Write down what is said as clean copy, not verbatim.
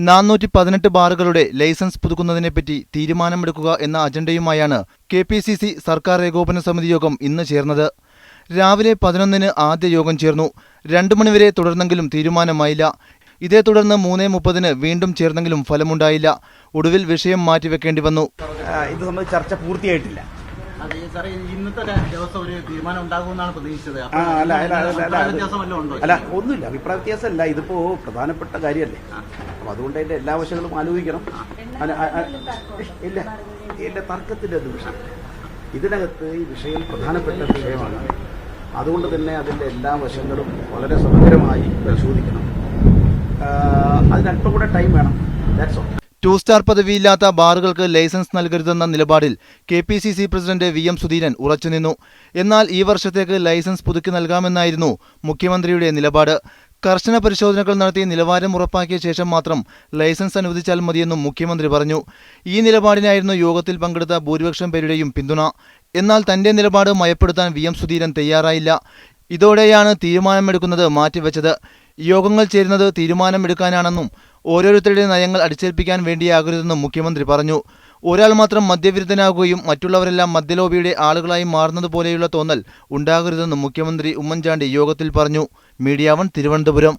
418 ബാറുകളുടെ licence പുതുക്കുന്നതിനെപ്പറ്റി തീരുമാനമെടുക്കുക എന്ന അജണ്ടയുമായാണ് KPCC സർക്കാർ ഏകോപന സമിതി യോഗം ഇന്ന് ചേർന്നത്. രാവിലെ 11-ന് ആദ്യ യോഗം ചേർന്നു. 2 മണിവരെ തുടർന്നെങ്കിലും തീരുമാനമായില്ല. ഇതേ തുടർന്ന് 3:30-ന് വീണ്ടും ചേർന്നെങ്കിലും ഫലമുണ്ടായില്ല. ഒടുവിൽ വിഷയം മാറ്റിവെക്കേണ്ടി വന്നു. ഇത് സംബന്ധിച്ച് ചർച്ച പൂർത്തിയായിട്ടില്ല. ഇന്നത്തെ ദിവസം ഒരു തീരുമാനം ഉണ്ടാകുമെന്നാണ് പ്രതീക്ഷിച്ചത്. അല്ല, ഒന്നുമില്ല, അഭിപ്രായ വ്യത്യാസമല്ല. ഇതിപ്പോ പ്രധാനപ്പെട്ട കാര്യമല്ലേ, അപ്പൊ അതുകൊണ്ട് അതിന്റെ എല്ലാ വശങ്ങളും ആലോചിക്കണം. ഇല്ല, തർക്കത്തിന്റെ അത് വിഷയം ഇതിനകത്ത് ഈ വിഷയം പ്രധാനപ്പെട്ട വിഷയമാണ്. അതുകൊണ്ട് തന്നെ അതിന്റെ എല്ലാ വശങ്ങളും വളരെ സമഗ്രമായി പരിശോധിക്കണം. അതിനല്പം കൂടെ ടൈം വേണം. That's all. 2 സ്റ്റാർ പദവിയില്ലാത്ത ബാറുകൾക്ക് ലൈസൻസ് നൽകരുതെന്ന നിലപാടിൽ KPCC പ്രസിഡന്റ് VM സുധീരൻ ഉറച്ചുനിന്നു. എന്നാൽ ഈ വർഷത്തേക്ക് ലൈസൻസ് പുതുക്കി നൽകാമെന്നായിരുന്നു മുഖ്യമന്ത്രിയുടെ നിലപാട്. കർശന പരിശോധനകൾ നടത്തി നിലവാരം ഉറപ്പാക്കിയ ശേഷം മാത്രം ലൈസൻസ് അനുവദിച്ചാൽ മതിയെന്നും മുഖ്യമന്ത്രി പറഞ്ഞു. ഈ നിലപാടിനായിരുന്നു യോഗത്തിൽ പങ്കെടുത്ത ഭൂരിപക്ഷം പേരുടെയും പിന്തുണ. എന്നാൽ തന്റെ നിലപാട് മയപ്പെടുത്താൻ VM സുധീരൻ തയ്യാറായില്ല. ഇതോടെയാണ് തീരുമാനമെടുക്കുന്നത് മാറ്റിവെച്ചത്. യോഗങ്ങൾ ചേരുന്നത് തീരുമാനമെടുക്കാനാണെന്നും ഓരോരുത്തരുടെ നയങ്ങൾ അടിച്ചേൽപ്പിക്കാൻ വേണ്ടിയാകരുതെന്നും മുഖ്യമന്ത്രി പറഞ്ഞു. ഒരാൾ മാത്രം മദ്യവിരുദ്ധനാകുകയും മറ്റുള്ളവരെല്ലാം മദ്യലോബിയുടെ ആളുകളായി മാറുന്നതുപോലെയുള്ള തോന്നൽ ഉണ്ടാകരുതെന്നും മുഖ്യമന്ത്രി ഉമ്മൻചാണ്ടി യോഗത്തിൽ പറഞ്ഞു. മീഡിയ 1 തിരുവനന്തപുരം.